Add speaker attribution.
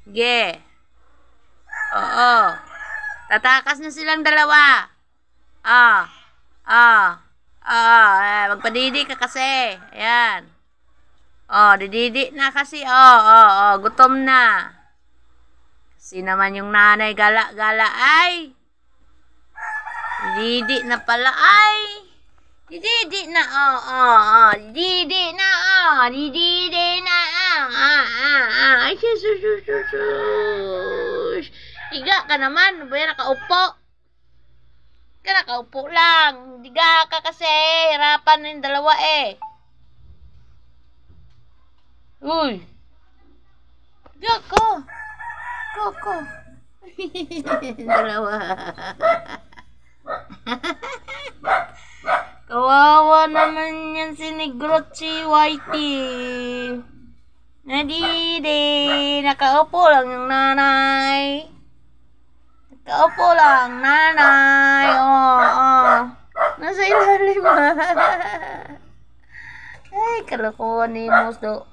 Speaker 1: Sige. Oo. Tatakas na silang dalawa. Ah. Ah. Magpadidi ka kasi. Ayan. Dididi na kasi. Gutom na. Kasi naman yung nanay gala-gala ay. Dididi na pala ay. Dididi na. Dididi na. Dididi na. Ay, sus. Higa ka naman. Baya nakaupo. Nakaupo lang. Diga ka kasi. Hirapan ng dalawa eh. Uy. Diga ka. Koko. Dalawa. Kawawa naman yan si Negrot si Whitey. Nadidi. Nakaupo lang yung nanay. Nakaupo lang, nanay. Nasa ilalim. Ay, kalokohan ni Musdo.